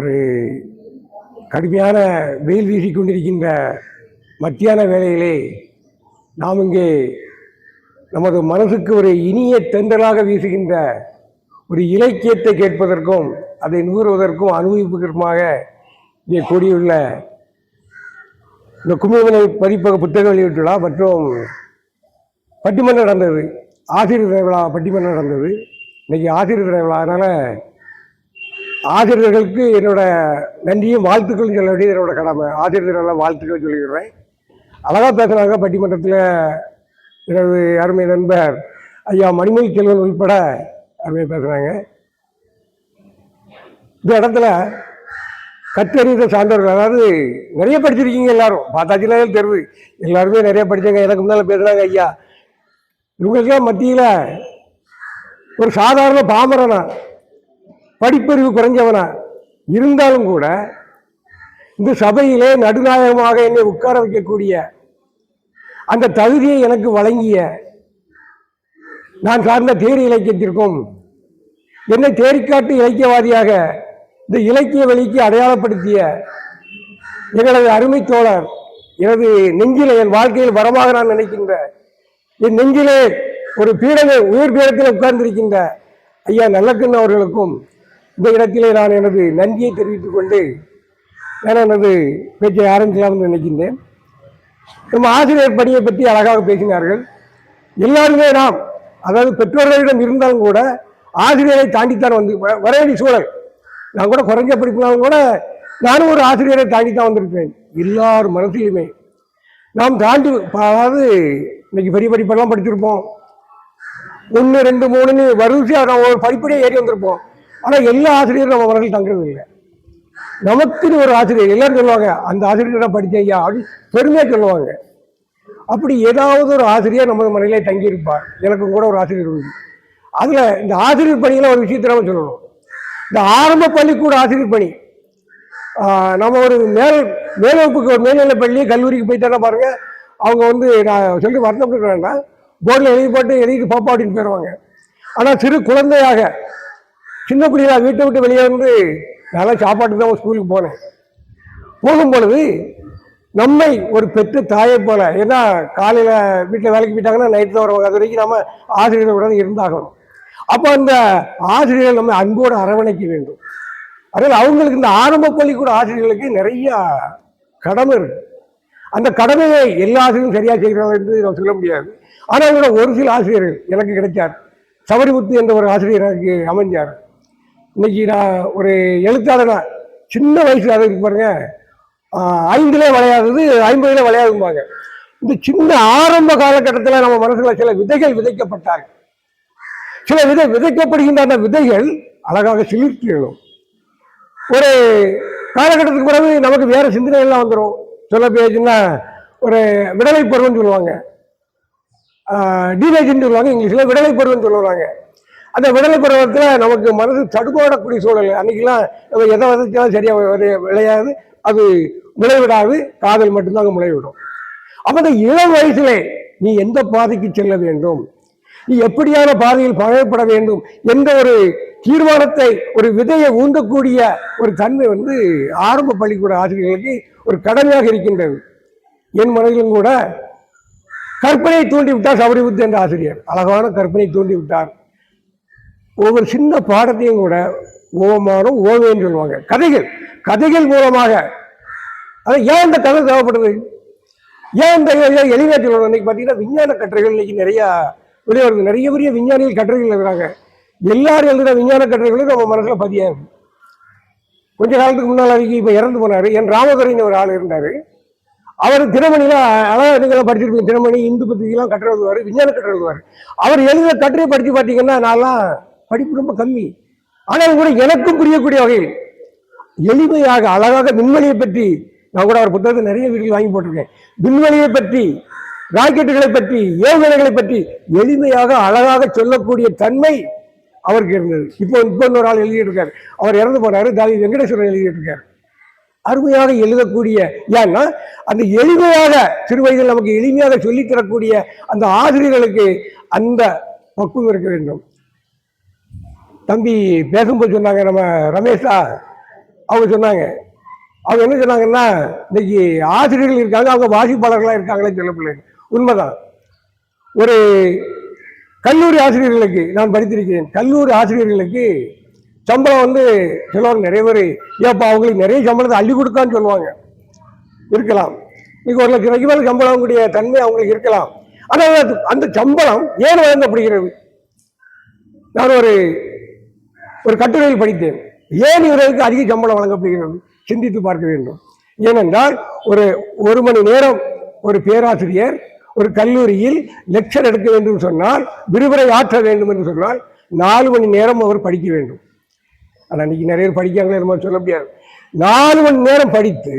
ஒரு கடுமையான வெயில் வீசிக்கொண்டிருக்கின்ற மத்தியான வேளையிலே நாம் இங்கே நமது மனசுக்கு ஒரு இனிய தென்றலாக வீசுகின்ற ஒரு இலக்கியத்தை கேட்பதற்கும் அதை நுகர்வதற்கும் அனுபவிப்பதற்குமாக இங்கே கூடியுள்ள இந்த கும்பகோண பதிப்பக புத்தக வெளியீட்டு விழா மற்றும் பட்டிமன்றம் நடந்தது. ஆசிரியர் தின விழா பட்டிமன்றம் நடந்தது. இன்னைக்கு ஆசிரியர் தின விழா. அதனால் ஆசிரியர்களுக்கு என்னோட நன்றியும் வாழ்த்துக்களும் சொல்ல வேண்டியது என்னோட கடமை. ஆசிரியர் தின வாழ்த்துக்கள் சொல்லிடுறேன். அழகாக பேசுகிறாங்க பட்டிமன்றத்தில். எனது அருமை நண்பர் ஐயா மணிமொழி செல்வன் உள்பட அருமையாக பேசுகிறாங்க. இந்த இடத்துல கற்றறிந்த சான்றோர்கள், அதாவது நிறைய படிச்சிருக்கீங்க எல்லாரும், பார்த்தாச்சுன்னா தெரியுது. எல்லாருமே நிறைய படித்தாங்க. எனக்கு முன்னால் பேசுகிறாங்க ஐயா. இவங்களுக்கெல்லாம் மத்தியில் ஒரு சாதாரண பாமரனா, படிப்பறிவு குறைஞ்சவனா இருந்தாலும் கூட இந்த சபையிலே நடுநாயகமாக என்னை உட்கார வைக்கக்கூடிய அந்த தகுதியை எனக்கு வழங்கிய, நான் சார்ந்த தேரி இலக்கியத்திற்கும் என்னை தேரிக்காட்டு இலக்கியவாதியாக இந்த இலக்கிய வெளிக்கு அடையாளப்படுத்திய எங்களது அருமை தோழர், எனது நெஞ்சிலே, என் வாழ்க்கையில் வரமாக நான் நினைக்கின்ற, என் நெஞ்சிலே ஒரு பீடனை உயிர் பீடத்தில் உட்கார்ந்திருக்கின்ற ஐயா நல்லக்கண்ணு அவர்களுக்கும் இந்த இடத்திலே நான் எனது நன்றியை தெரிவித்துக் கொண்டு நான் எனது பேச்சை ஆரம்பிக்கலாம்னு நினைக்கின்றேன். நம்ம ஆசிரியர் பணியை பற்றி அழகாக பேசினார்கள். எல்லாருமே நாம், அதாவது பெற்றோர்களிடம் இருந்தாலும் கூட ஆசிரியரை தாண்டித்தான் வந்து வர வேண்டிய சூழல். நான் கூட குறைஞ்ச படிப்புனாலும் கூட நானும் ஒரு ஆசிரியரை தாண்டித்தான் வந்திருக்கிறேன். எல்லார் மனசிலுமே நாம் தாண்டி, அதாவது இன்னைக்கு பெரிய படிப்பெல்லாம் படிச்சிருப்போம், 1, 2, 3ன்னு வரிசையாக நம்ம ஒரு படிப்படியே ஏறி வந்திருப்போம். ஆனால் எல்லா ஆசிரியரும் நம்ம மனசில் தங்குறது இல்லை. நமக்குன்னு ஒரு ஆசிரியர், எல்லாரும் சொல்லுவாங்க அந்த ஆசிரியரை படித்த ஐயா அப்படின்னு பெருமையாக சொல்லுவாங்க. அப்படி ஏதாவது ஒரு ஆசிரியர் நமது மனதிலே தங்கியிருப்பார். எனக்கும் கூட ஒரு ஆசிரியர் உண்டு. அதில் இந்த ஆசிரியர் பணியில் ஒரு விஷயத்தை நம்ம சொல்லணும். இந்த ஆரம்ப பள்ளிக்கூட ஆசிரியர் பணி, நம்ம ஒரு மேல்வகுப்புக்கு ஒரு மேல்நிலை பள்ளி கல்லூரிக்கு போயிட்டானா பாருங்க, அவங்க வந்து நான் சொல்லி வருத்தப்பட்டு வேண்டாம், போர்டில் எழுதி போட்டு எழுதிட்டு பாப்பா அப்படின்னு போயிடுவாங்க. ஆனால் சிறு குழந்தையாக சின்ன பிள்ளைகளா வீட்டை விட்டு வெளியே வந்து நல்லா சாப்பாட்டுக்கு தான் ஸ்கூலுக்கு போனேன். போகும் பொழுது நம்மை ஒரு பெற்ற தாயை போல, ஏன்னா காலையில் வீட்டில் வேலைக்கு போயிட்டாங்கன்னா நைட்டு தான் வருவாங்க, அது வரைக்கும் நம்ம ஆசிரியர்களுடன் இருந்தாகணும். அப்போ அந்த ஆசிரியர்கள் நம்ம அன்போடு அரவணைக்க வேண்டும். அதனால் அவங்களுக்கு இந்த ஆரம்ப பள்ளிக்கூட ஆசிரியர்களுக்கு நிறைய கடமை இருக்கு. அந்த கடமையை எல்லா ஆசிரியரும் சரியாக செய்கிறாங்க என்று நான் சொல்ல முடியாது. ஆனால் கூட ஒரு சில ஆசிரியர்கள் எனக்கு கிடைச்சார். சபரிமுத்து என்ற ஒரு ஆசிரியர் எனக்கு அமைஞ்சார். இன்னைக்கு நான் ஒரு எழுத்தாளனா, சின்ன வயசு அதை பாருங்க, 5லே விளையாடுறது 50லே விளையாடுவாங்க. இந்த சின்ன ஆரம்ப காலகட்டத்தில் நம்ம மனசுல சில விதைகள் விதைக்கப்பட்டார்கள். சில விதைக்கப்படுகின்ற அந்த விதைகள் அழகாக சிலிர்த்து எழும். ஒரு காலகட்டத்துக்கு பிறகு நமக்கு வேற சிந்தனைகள்லாம் வந்துடும். சொல்ல பேச்சுன்னா ஒரு விடலை பருவம்னு சொல்லுவாங்க, டீனேஜ்னு சொல்லுவாங்க, இங்கிலீஷில் விடலை பருவம்னு சொல்லுவாங்க. அந்த விடலை பருவத்தில் நமக்கு மனசு தடுமாடக்கூடிய சூழல். அன்னைக்கெல்லாம் நம்ம எதை விதைச்சாலும் சரியாக விளையாது, அது விளைவிடாது, காதல் மட்டும்தான் அங்கே முளைவிடும். அப்போ அந்த இளம் வயசுல நீ எந்த பாதைக்கு செல்ல வேண்டும், நீ எப்படியான பாதையில் பழகப்பட வேண்டும் என்ற ஒரு தீர்மானத்தை, ஒரு விதையை ஊண்டக்கூடிய ஒரு தன்மை வந்து ஆரம்ப பள்ளிக்கூட ஆசிரியர்களுக்கு ஒரு கடமையாக இருக்கின்றது. என் மனதிலும் கூட கற்பனை தூண்டி விட்டார் சபரிமுத்து என்ற ஆசிரியர். அழகான கற்பனை தூண்டி விட்டார். ஒவ்வொரு சின்ன பாடத்தையும் கூட ஓமானம் ஓவியம் சொல்லுவாங்க, கதைகள் மூலமாக. அது ஏன் இந்த கதை தேவைப்படுது, ஏன் இந்த எளிமையாக சொல்லணும்? இன்னைக்கு பார்த்தீங்கன்னா விஞ்ஞான கட்டுரைகள் இன்னைக்கு நிறையா வெளியே நிறைய பெரிய விஞ்ஞானிகள் கட்டுரைகள் எழுதுறாங்க. எல்லாரும் எழுதுகிற விஞ்ஞான கட்டுரைகளும் நம்ம மனசில் பதியாது. கொஞ்ச காலத்துக்கு முன்னால் வரைக்கும் இப்போ இறந்து போனார் என் ராமதுரைன்னு ஒரு ஆள் இருந்தார். அவர் தினமணியில் அழகாக நீங்களாம் படிச்சிருப்பீங்க, தினமணி இந்து பத்திரிகைலாம் கட்டுரை எழுதுவார், விஞ்ஞான கட்டுரை எழுதுவார். அவர் எழுதுகிற கட்டுரை படித்து பார்த்தீங்கன்னா நான்லாம் படிப்பு ரொம்ப கம்மி, ஆனால் கூட எனக்கும் புரியக்கூடிய வகையில் எளிமையாக அழகாக விண்வெளியை பற்றி, நான் கூட அவர் புத்தகத்தை நிறைய வீடுகள் வாங்கி போட்டிருக்கேன், விண்வெளியை பற்றி, ராக்கெட்டுகளை பற்றி, ஏவுகணைகளை பற்றி எளிமையாக அழகாக சொல்லக்கூடிய தன்மை அவருக்கு இருந்தது. இப்போ இன்னொரு ஆள் எழுதிட்டு இருக்காரு, அவர் இறந்து போனாரு, தாவி வெங்கடேஸ்வரன் எழுதிட்டு இருக்காரு. அருமையாக எழுதக்கூடிய, ஏன்னா அந்த எளிமையாக சிறு வயதில் நமக்கு எளிமையாக சொல்லித்தரக்கூடிய அந்த ஆசிரியர்களுக்கு அந்த பக்குவம் இருக்க வேண்டும். தம்பி பேசும்போது சொன்னாங்க, நம்ம ரமேஷா அவங்க சொன்னாங்க. அவங்க என்ன சொன்னாங்கன்னா, இன்னைக்கு ஆசிரியர்கள் இருக்காங்க, அவங்க வாசிப்பாளர்களாக இருக்காங்களே சொல்ல பிள்ளைங்க. உண்மைதான். ஒரு கல்லூரி ஆசிரியர்களுக்கு நான் படித்திருக்கிறேன். கல்லூரி ஆசிரியர்களுக்கு சம்பளம் வந்து சிலர் நிறைய பேர் ஏப்பா அவங்களுக்கு நிறைய சம்பளத்தை அள்ளி கொடுக்கான்னு சொல்லுவாங்க. இருக்கலாம். இன்னைக்கு 1,00,000 மேல சம்பளம் கூடிய தன்மை அவங்களுக்கு இருக்கலாம். ஆனால் அந்த சம்பளம் ஏன் வழங்கப்படுகிறது? நான் ஒரு கட்டுரையில் படித்தேன். ஏன் இவர்களுக்கு அதிக சம்பளம் வழங்கப்படுகிறது சிந்தித்து பார்க்க வேண்டும். ஏனென்றால் ஒரு மணி நேரம் ஒரு பேராசிரியர் ஒரு கல்லூரியில் லெக்சர் எடுக்க வேண்டும் சொன்னால், விரிவுரை ஆற்ற வேண்டும் என்று சொன்னால் 4 மணி நேரம் அவர் படிக்க வேண்டும். ஆனால் இன்னைக்கு நிறைய பேர் படிக்காங்களே நம்ம சொல்ல முடியாது. 4 மணி நேரம் படித்து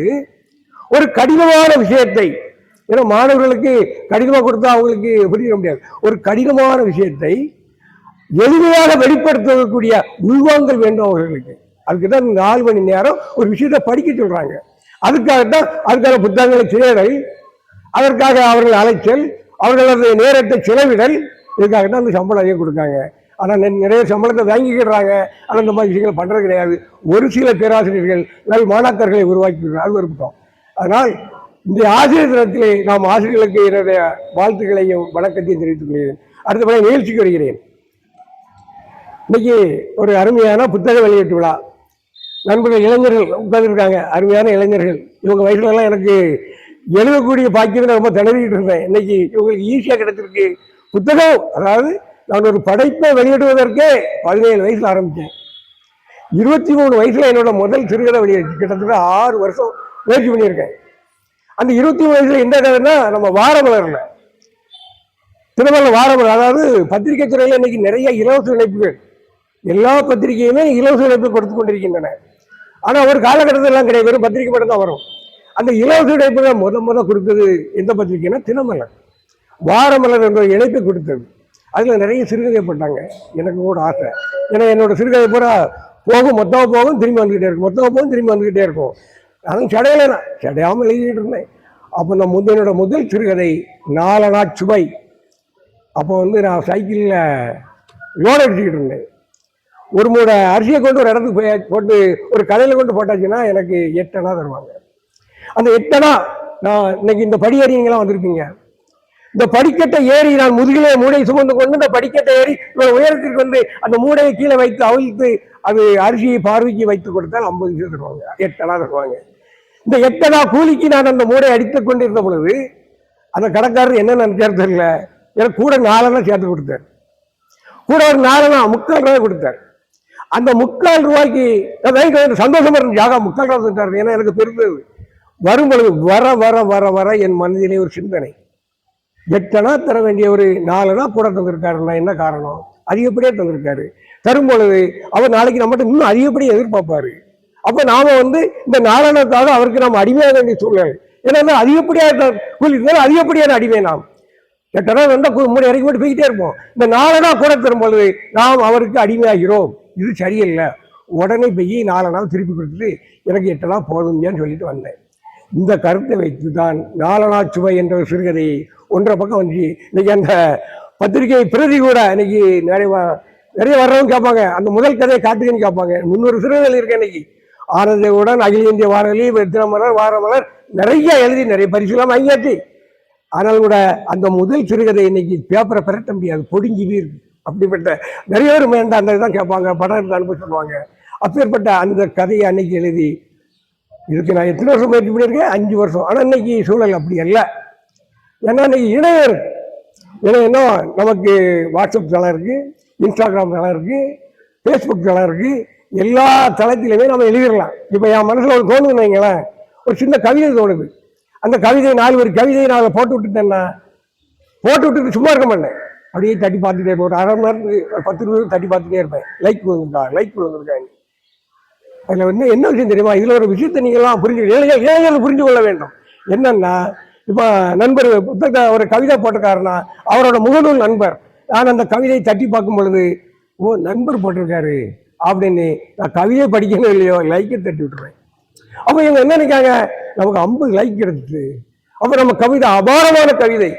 ஒரு கடினமான விஷயத்தை, ஏன்னா மாணவர்களுக்கு கடினமாக கொடுத்தா அவங்களுக்கு புரிய முடியாது. ஒரு கடினமான விஷயத்தை எளிமையாக வெளிப்படுத்தக்கூடிய உள்வாங்கல் வேண்டும் அவர்களுக்கு. அதுக்கு தான் 4 மணி நேரம் ஒரு விஷயத்தை படிக்க சொல்றாங்க. அதுக்காகத்தான் அதுக்கான புத்தகங்களை தேடல், அதற்காக அவர்கள் அலைச்சல், அவர்களது நேரத்தை செலவிடல், இதுக்காகத்தான் அந்த சம்பளம் அதிகம் கொடுக்காங்க. ஆனால் நிறைய சம்பளத்தை வாங்கிக்கிறாங்க. ஆனால் இந்த மாதிரி விஷயங்கள் பண்றது கிடையாது. ஒரு சில பேராசிரியர்கள் நல்ல மாணாக்கர்களை உருவாக்கி அது இருக்கட்டும். அதனால் இந்த ஆசிரியர் தினத்திலே நாம் ஆசிரியர்களுக்கு என்னுடைய வாழ்த்துக்களையும் வணக்கத்தையும் தெரிவித்துக் கொள்கிறேன். அடுத்தபடி நிகழ்ச்சிக்கு வருகிறேன். இன்னைக்கு ஒரு அருமையான புத்தக வெளியீட்டு விழா. நண்பர்கள் இளைஞர்கள் உட்கார்ந்துருக்காங்க, அருமையான இளைஞர்கள். இவங்க வயசுலலாம் எனக்கு எழுதக்கூடிய பாக்கியம் ரொம்ப திணறிட்டு இருந்தேன். இன்னைக்கு இவங்களுக்கு ஈஸியாக கிடைச்சிருக்கு புத்தகம். அதாவது நான் ஒரு படைப்பை வெளியிடுவதற்கே 17 வயசுல ஆரம்பித்தேன். 23 வயசுல என்னோட முதல் சிறுகதை வெளியிடுச்சு. கிட்டத்தட்ட 6 வருஷம் முயற்சி பண்ணியிருக்கேன். அந்த 23 வயசுல எந்த கதைன்னா, நம்ம வாரமலர்ல திருமண வாரமலர், அதாவது பத்திரிகை துறையில் இன்னைக்கு நிறைய இலவச இணைப்புகள், எல்லா பத்திரிகையுமே இலவச இணைப்பு கொடுத்து கொண்டிருக்கின்றன. ஆனால் ஒரு காலகட்டத்தில் எல்லாம் கிடையாது, வெறும் பத்திரிகை மட்டும் தான் வரும். அந்த இலவச இணைப்புகளை முத கொடுத்தது எந்த பத்திரிகைன்னா தினமலர். வாரமலர் என்ற இணைப்பை கொடுத்தது. அதில் நிறைய சிறுகதை போட்டாங்க. எனக்கு கூட ஆசை. ஏன்னா என்னோட சிறுகதை பூரா போகும், மொத்தமாக போகும், திரும்பி வந்துக்கிட்டே இருக்கும், மொத்தமாக போகும், திரும்பி வந்துக்கிட்டே இருக்கும். அதுவும் சடையாமல் எழுதிட்டு இருந்தேன். அப்போ என்னோட முதல் சிறுகதை நாலனா சுவை. அப்போ வந்து நான் சைக்கிளில் லோன் அடிச்சுக்கிட்டு இருந்தேன். ஒரு மூடை அரிசியை கொண்டு ஒரு இடத்துக்கு போட்டு ஒரு கடையில் கொண்டு போட்டாச்சுன்னா எனக்கு 8 அணா தருவாங்க. அந்த 8 அணா, நான் இன்னைக்கு இந்த படியேறிங்களாம் வந்திருப்பீங்க. இந்த படிக்கட்டை ஏறி நான் முதுகிலே மூடையை சுமந்து கொண்டு இந்த படிக்கட்டை ஏறி உயரத்திற்கு வந்து அந்த மூடையை கீழே வைத்து அவிழ்த்து அது அரிசியை பார்வைக்கு வைத்து கொடுத்தால் 50 பைசா தருவாங்க, 8 அணா தருவாங்க. இந்த 8 அணா கூலிக்கு நான் அந்த மூடையை அடித்துக் கொண்டு இருந்த பொழுது அந்த கடைக்காரர் என்ன நினைச்சாரு தெரியல, எனக்கு கூட 4 அணா சேர்த்து கொடுத்தார். கூட ஒரு 4 அணா 3/4 ரூபாய் கொடுத்தார். அந்த 3/4 ரூபாய்க்கு சந்தோஷமா இருந்துச்சு. ஆகா 3/4 ரூபாய் செஞ்சாரு. ஏன்னா எனக்கு பெருந்தது. வரும் பொழுது வர வர வர வர என் மனதிலே ஒரு சிந்தனை, 8 அணா தர வேண்டிய ஒரு 4 அணா கூட தந்திருக்காருன்னா என்ன காரணம்? அதிகப்படியே தந்திருக்காரு. தரும் பொழுது அவர் நாளைக்கு நம்மகிட்ட இன்னும் அதிகப்படியே எதிர்பார்ப்பாரு. அப்ப நாம வந்து இந்த 4 அணாக்காக அவருக்கு நாம் அடிமையாக வேண்டிய சூழ்நிலை. ஏன்னா அதிகப்படியாக கூலி அதிகப்படியான அடிமை. நாம் 8 அணா வந்தா 3 இறக்கி போட்டு போய்கிட்டே இருப்போம். இந்த 4 அணா கூட தரும் பொழுது நாம் அவருக்கு அடிமையாகிறோம். இது சரியில்லை. உடனே போய் 4 அணா திருப்பி கொடுத்துட்டு எனக்கு 8 அணா போதுங்கன்னு சொல்லிட்டு வந்தேன். இந்த கருத்தை வைத்து தான் 4 அணா சுவை என்ற ஒரு சிறுகதை 1.5 பக்கம் வந்து இன்னைக்கு அந்த பத்திரிகை பிரதி கூட இன்னைக்கு நிறைய வர்றவங்க கேட்பாங்க, அந்த முதல் கதையை காட்டுங்கன்னு கேட்பாங்க. 300 சிறுகதைகள் இருக்கு. இன்னைக்கு ஆனந்தவுடன் அகில இந்திய வானொலி, தினமலர், வாரமலர் நிறைய எழுதி நிறைய பரிசுலாம் வாங்கியாச்சு. ஆனால் கூட அந்த முதல் சிறுகதை இன்னைக்கு பேப்பரை பெறட்ட முடியாது, பொடிஞ்சிவே இருக்கு. அப்படிப்பட்ட நிறைய பேர் வேண்டாம் அந்த இதுதான் கேட்பாங்க, படம் எடுத்து அனுப்ப சொல்லுவாங்க. அப்பேற்பட்ட அந்த கதையை அன்னைக்கு எழுதி இதுக்கு நான் எத்தனை வருஷம் முயற்சி பண்ணியிருக்கேன்? 5 வருஷம். ஆனால் இன்னைக்கு சூழல் அப்படி இல்லை. ஏன்னா இன்னைக்கு இணையம் இருக்கு. இணையம்னா நமக்கு வாட்ஸ்அப் தளம் இருக்கு, இன்ஸ்டாகிராம் தளம் இருக்கு, ஃபேஸ்புக் தளம் இருக்கு. எல்லா தளத்திலுமே நம்ம எழுதிடலாம். இப்போ என் மனசுல ஒரு தோணுதுன்னு வைங்களேன், ஒரு சின்ன கவிதை தோணுது. அந்த கவிதை 4 ஒரு கவிதையை நான் போட்டு விட்டுட்டேன்னா, போட்டு விட்டுட்டு சும்மா இருக்க மாட்டேன். அப்படியே தட்டி பார்த்துட்டே இருப்பேன். ஒரு 1/2 மணி நேரத்துக்கு 10 நிமிஷம் தட்டி பார்த்துட்டே இருப்பேன். லைக் வந்துருக்கா. அதில் வந்து என்ன விஷயம் தெரியுமா? இதில் ஒரு விஷயத்தை நீங்கள்லாம் இளைஞர்கள் புரிஞ்சு கொள்ள வேண்டும். என்னன்னா, இப்போ நண்பர் புத்தகத்தை ஒரு கவிதை போட்டிருக்காருன்னா அவரோட முகநூல் நண்பர், நான் அந்த கவிதையை தட்டி பார்க்கும் பொழுது ஓ நண்பர் போட்டிருக்காரு அப்படின்னு நான் கவிதை படிக்கணும் இல்லையோ லைக்கை தட்டி விட்டுருவேன். அப்போ இவங்க என்ன நினைக்காங்க, நமக்கு 50 லைக் கிடைச்சிது, அப்போ நம்ம கவிதை அபாரமான கவிதை.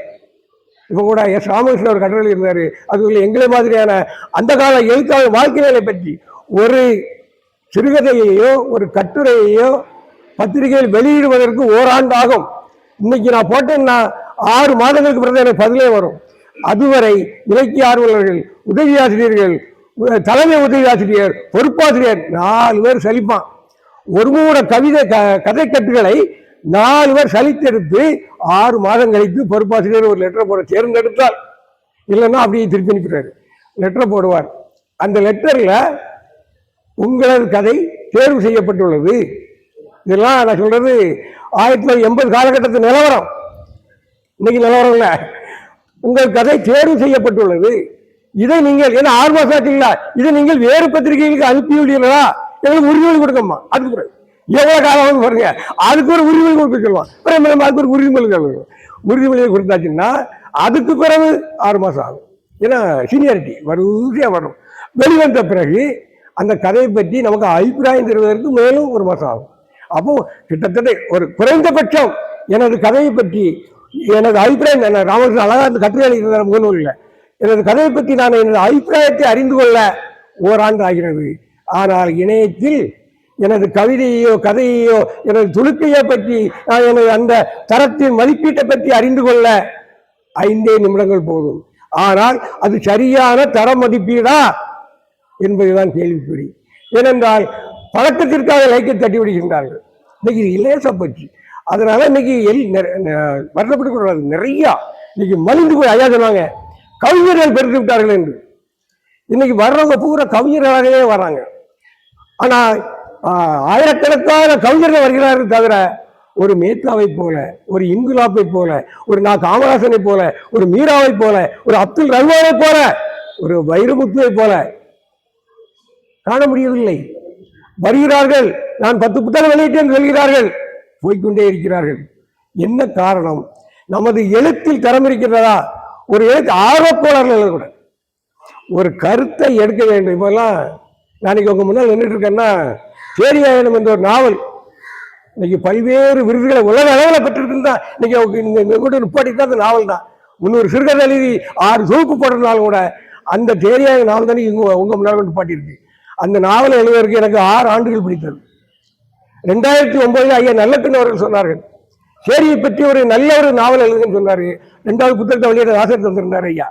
இப்போ கூட எஸ் ராமகிருஷ்ணன் ஒரு கட்டுரையில் இருந்தார். அது எங்களை மாதிரியான அந்த கால எழுத்தாளர் வாழ்க்கைகளை பற்றி ஒரு சிறுகதையையோ ஒரு கட்டுரையையோ பத்திரிகையில் வெளியிடுவதற்கு ஓராண்டு ஆகும். இன்னைக்கு நான் போட்டேன்னா 6 மாதங்களுக்கு பிறகு எனக்கு பதிலே வரும். அதுவரை இலக்கிய ஆர்வலர்கள், உதவி ஆசிரியர்கள், தலைமை உதவி ஆசிரியர், பொறுப்பாசிரியர் 4 பேர் சலிப்பான். ஒரு மூட கதை கட்டுகளை 4 பேர் சலித்தெடுத்து 6 மாதம் கழித்து பொறுப்பாசிரியர் ஒரு லெட்டரை போட தேர்ந்தெடுத்தார். இல்லைன்னா அப்படியே திருப்பி அனுப்பிடுறாரு. லெட்டரை போடுவார். அந்த லெட்டர்ல உங்களது கதை தேர்வு செய்யப்பட்டுள்ளது. இதெல்லாம் நான் சொல்றது 1980 காலகட்டத்து நிலவரம். இன்னைக்கு நிலவரம் இல்லை. உங்கள் கதை தேர்வு செய்யப்பட்டுள்ளது. இதை நீங்கள் என்ன 6 மாசம் ஆச்சுங்களா, இதை நீங்கள் வேறு பத்திரிகைகளுக்கு அனுப்பியுள்ளீர்களா, எங்களுக்கு உறுதிமொழி கொடுக்கணுமா. அதுக்கு பிறகு எவ்வளவு காலம் பாருங்க, அதுக்கு ஒரு உறுதிமொழி கொடுக்க சொல்லுவான். அதுக்கு ஒரு உறுதிமொழியை கொடுத்தாச்சுன்னா அதுக்கு பிறகு 6 மாசம் ஆகும். ஏன்னா சீனியாரிட்டி வரிசையா வரும். வெளிவந்த பிறகு அந்த கதையை பற்றி நமக்கு அபிப்பிராயம் தருவதற்கு மேலும் 1 மாசம் ஆகும். அப்போ கிட்டத்தட்ட ஒரு குறைந்தபட்சம் எனது கதையை பற்றி எனது அபிப்பிராயம், ராமகிருஷ்ணன் அழகா அந்த கட்டுரை எழுதியிருந்த முகநூலில் எனது கதையை பற்றி நான் எனது அபிப்பிராயத்தை அறிந்து கொள்ள ஓராண்டு ஆகிறது. ஆனால் இணையத்தில் எனது கவிதையோ கதையோ எனது துணுக்கையை பற்றி நான் எனது அந்த தரத்தின் மதிப்பீட்டை பற்றி அறிந்து கொள்ள 5 நிமிடங்கள் போதும். ஆனால் அது சரியான தர மதிப்பீடா என்பதுதான் கேள்விக்குறி. ஏனென்றால் பழக்கத்திற்காக லைக்கை தட்டி விடுகின்றார்கள். இன்னைக்கு இலேசா போச்சு. அதனால இன்னைக்கு வருத்தப்பட்டு கூடாது. நிறைய இன்னைக்கு மலிந்து போய் ஐயா சொன்னாங்க கவிஞர்கள் பெருத்து விட்டார்கள் என்று. இன்னைக்கு வர்றவங்க பூரா கவிஞர்களாகவே வர்றாங்க. ஆனா ஆயிரக்கணக்கான கவிஞர்கள் வருகிறார்கள் தவிர ஒரு மேத்தாவை போல, ஒரு இன்குலாப்பை போல, ஒரு காமராசனை போல, ஒரு மீராவை போல, ஒரு அப்துல் ரஹ்மானை போல, ஒரு வைரமுத்துவை போல காண முடியவில்லை. வருகிறார்கள், நான் 10 புத்தகம் வெளியிட்டேன் சொல்கிறார்கள், போய்கொண்டே இருக்கிறார்கள். என்ன காரணம்? நமது எழுத்தில் தரம் இருக்கிறதா? ஒரு எழுத்து ஆர்வக்கோளர்கள் கூட ஒரு கருத்தை எடுக்க வேண்டும். இப்பெல்லாம் நாளைக்கு உங்க முன்னால் நின்றுட்டு இருக்கேன்னா தேரியாயனம் என்ற ஒரு நாவல் இன்னைக்கு பல்வேறு விருதுகளை உலக அளவில் பெற்றிருக்குன்னு தான் இன்னைக்கு கூட நிப்பாட்டிட்டு அந்த நாவல் தான். 300 சிறுகதை எழுதி 6 தொகுப்பு போடுறதுனால கூட அந்த தேரியாய நாவல் தானே உங்க முன்னால் நிப்பாட்டியிருக்கு. அந்த நாவலை எழுதுவதற்கு எனக்கு 6 ஆண்டுகள் பிடித்தது. 2009 ஐயா நல்லக்கண்ணு அவர்கள் சொன்னார்கள், சேரியை பற்றி ஒரு நல்ல ஒரு நாவல் எழுதுன்னு சொன்னாரு. 2வது புத்தகத்தை வெளியிட ஆசை தந்திருந்தாரு ஐயா.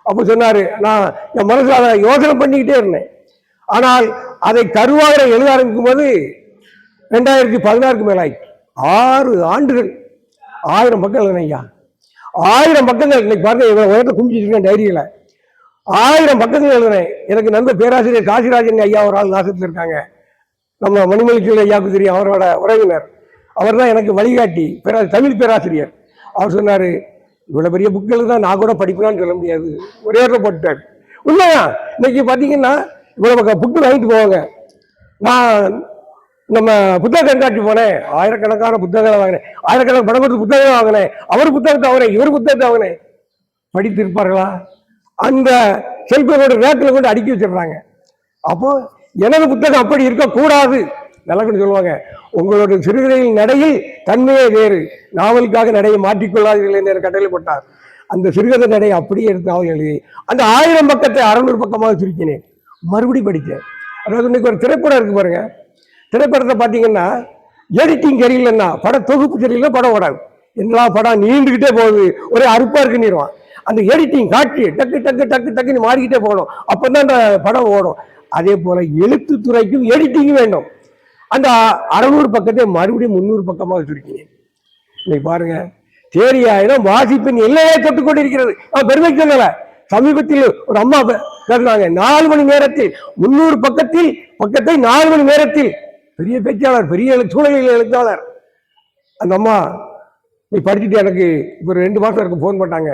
அப்போ சொன்னாரு, நான் என் மனசுல அதை யோசனை பண்ணிக்கிட்டே இருந்தேன். ஆனால் அதை கருவாக எழுத ஆரம்பிக்கும் போது 2016க்கு மேலாயிடுச்சு. 6 ஆண்டுகள் 1000 பக்கம் எழுதுனேன் ஐயா. 1000 பக்கங்கள். இன்னைக்கு பாருங்க உயரத்தை குமிச்சிருக்கேன் டைரியில. 1000 பக்கங்கள் எழுதுனேன். எனக்கு நல்ல பேராசிரியர் காசிராஜன் ஐயா ஒரு ஆள் நாசத்தில் இருக்காங்க. நம்ம மணிமொழிக்கல் ஐயாவுக்கு தெரியும், அவரோட உறவினர். அவர் தான் எனக்கு வழிகாட்டி, தமிழ் பேராசிரியர். அவர் சொன்னாரு, இவ்வளவு பெரிய புக்கில் தான் நான் கூட படிப்பேன்னு சொல்ல முடியாது, ஒரே ஒரு போட்டுட்டார். உண்மையா இன்னைக்கு பார்த்தீங்கன்னா இவ்வளவு புக்கு வாங்கிட்டு போவாங்க. நான் நம்ம புத்தக கண்காட்சி போனேன், ஆயிரக்கணக்கான புத்தகங்களை வாங்கினேன், ஆயிரக்கணக்கான படம் கொடுத்து புத்தகங்களை வாங்கினேன், அவர் புத்தகத்தை வாங்கினேன், இவர் புத்தகத்தை வாங்கினேன். படித்திருப்பார்களா? அந்த செல்போனோட ரேக்கில் கொண்டு அடுக்கி வச்சிடுறாங்க. அப்போ எனது புத்தகம் அப்படி இருக்கக்கூடாது. நல்லக்குன்னு சொல்லுவாங்க, உங்களோட சிறுகதையில் நடையில் தன்மையே வேறு, நாவலுக்காக நடையை மாற்றிக்கொள்ளாதீர்கள் என்று கட்டளை போட்டார். அந்த சிறுகதை நடையை அப்படியே எடுத்து நாவல் எழுதி அந்த 1000 பக்கத்தை 600 பக்கமாக சுருக்கினேன். மறுபடி படித்தேன். அதாவது இன்னைக்கு ஒரு திரைப்படம் இருக்கு பாருங்க. திரைப்படத்தை பார்த்தீங்கன்னா எடிட்டிங் சரியில்லைன்னா பட தொகுப்பு சரியில்லை, படம் ஓடாது. எல்லா படம் நீண்டுகிட்டே போகுது, ஒரே அறுப்பா இருக்குன்னுவான். அந்த எடிட்டிங் காட்சி டக்கு டக்கு டக்கு டக்குன்னு மாறிக்கிட்டே போகணும், அப்பதான் அந்த படம் ஓடும். அதே போல எழுத்துத்துறைக்கும் எடிட்டிங் வேண்டும். அந்த 600 பக்கத்தை மறுபடியும் 300 பக்கமாக சுருக்கினேன். இன்னைக்கு பாருங்க, தேரியாயிரம் வாசிப்பின் எல்லையே தொட்டுக் கொண்டிருக்கிறது. பெருமை சொல்லல, சமீபத்தில் ஒரு அம்மா பேசுறாங்க, 4 மணி நேரத்தில் 300 பக்கத்தை 4 மணி நேரத்தில். பெரிய பேச்சாளர், பெரிய சூழலில் எழுத்தாளர். அந்த அம்மா நீ படிச்சுட்டு எனக்கு இப்போ 2 மாசம் இருக்கு போன் பண்ணாங்க,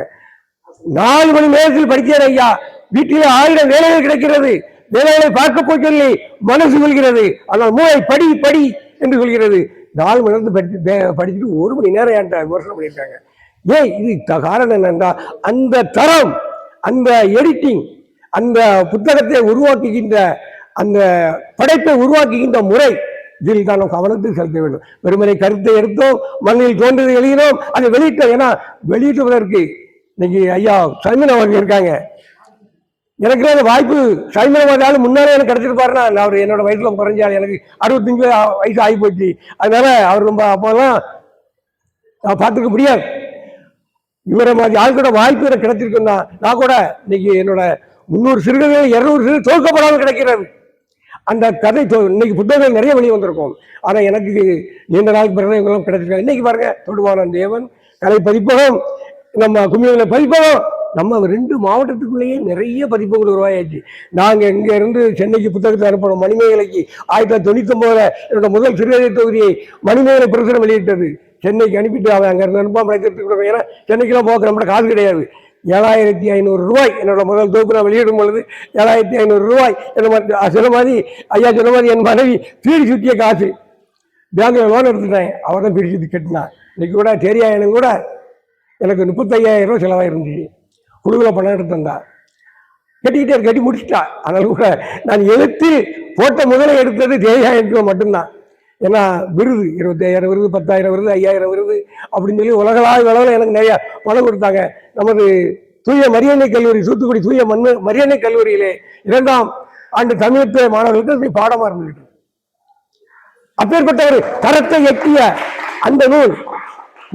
4 மணி நேரத்தில் படிக்கிறேன் ஐயா, வீட்டிலே 1000 வேலைகள் கிடைக்கிறது, வேலைகளை பார்க்க போய் சொல்லி மனசு சொல்கிறது, ஆனால் மூளை படி படி என்று சொல்கிறது. 4 மணி நேரத்தில் படிச்சுட்டு 1 மணி நேரம் என்கிட்ட விமர்சனம் பண்ணியிருக்காங்க. ஏன் இது காரணம் என்னன்னா, அந்த தரம், அந்த எடிட்டிங், அந்த புத்தகத்தை உருவாக்குகின்ற அந்த படைப்பை உருவாக்குகின்ற முறை, இதில் தான் கவனத்தை செலுத்த வேண்டும். வெறுமனை கருத்தை எடுத்தோம், மண்ணில் தோன்றது எழுதினோம், அதை வெளியிட்டோம். ஏன்னா வெளியிட்டுவதற்கு இன்னைக்கு ஐயா சைமன் அவர்கள் இருக்காங்க, எனக்கு அந்த வாய்ப்பு சைமனவாதாலும் முன்னாலே எனக்கு கிடைச்சிருப்பாருன்னா நான் அவர் என்னோட வயசுல குறைஞ்சாள், எனக்கு 65 வயசு ஆகி போச்சு. அதனால அவர் ரொம்ப அப்போதான் நான் பார்த்துக்க முடியாது. இவரை மாதிரி ஆள்கூட வாய்ப்பு எனக்கு கிடைச்சிருக்குன்னா நான் கூட இன்னைக்கு என்னோட 300 சிறுகதைகள் 200 சிறு தோற்கப்படாமல் கிடைக்கிறது. அந்த கதை இன்னைக்கு புத்தகங்கள் நிறைய வெளியே வந்திருக்கும். ஆனா எனக்கு நீண்ட நாளுக்கு பிறகு இவங்களும் கிடைச்சிருக்காங்க. இன்னைக்கு பாருங்க, தொடுவானம் தேவன் கலை பதிப்பகம், நம்ம கும்மியில பதிப்பகம், நம்ம 2 மாவட்டத்துக்குள்ளேயே நிறைய பதிப்பங்கள் உருவாயாச்சு. நாங்க இங்க இருந்து சென்னைக்கு புத்தகத்தை அனுப்பணும். மணிமேகலைக்கு 1999 என்னோட முதல் சிறுகதை தொகுதியை மணிமேகலை பிரசுரம் வெளியிட்டது. சென்னைக்கு அனுப்பிட்டு அவன் அங்க இருந்து அனுப்பாம வைக்கிறதுக்கு, ஏன்னா சென்னைக்கெல்லாம் போக நம்மளோட காசு கிடையாது. 7500 ரூபாய் என்னோட முதல் தொகுப்பு நான் வெளியிடும் பொழுது 7500 ரூபாய். சொன்ன மாதிரி ஐயா சொன்ன மாதிரி என் மனைவி பீடி சுற்றிய காசு பேங்க்ல லோன் எடுத்துட்டேன், அவன் தான் பீடி சுற்றி கட்டினான். இன்னைக்கு கூட தேரியாயனும் கூட எனக்கு 35,000 ரூபாய் செலவாக இருந்துச்சு. குழுவில் பணம் எடுத்து தந்தா, கட்டிக்கிட்டே கட்டி முடிச்சுட்டா. அதனால கூட நான் எழுத்து போட்ட முதலை எடுத்தது தேரியாயனுக்கு மட்டும்தான். ஏன்னா விருது 25,000 விருது, 10,000 விருது, 5,000 விருது அப்படின்னு சொல்லி உலகளாவிய அளவில் எனக்கு நிறைய பணம் கொடுத்தாங்க. நமது தூய மரியன்னை கல்லூரி, தூத்துக்குடி தூய மரியன்னை கல்லூரியிலே 2ஆம் ஆண்டு தமிழ்த்துறை மாணவர்களுக்கு பாடமா இருந்துட்டு, அப்பேற்பட்ட ஒரு தரத்தை எட்டிய அந்த நூல்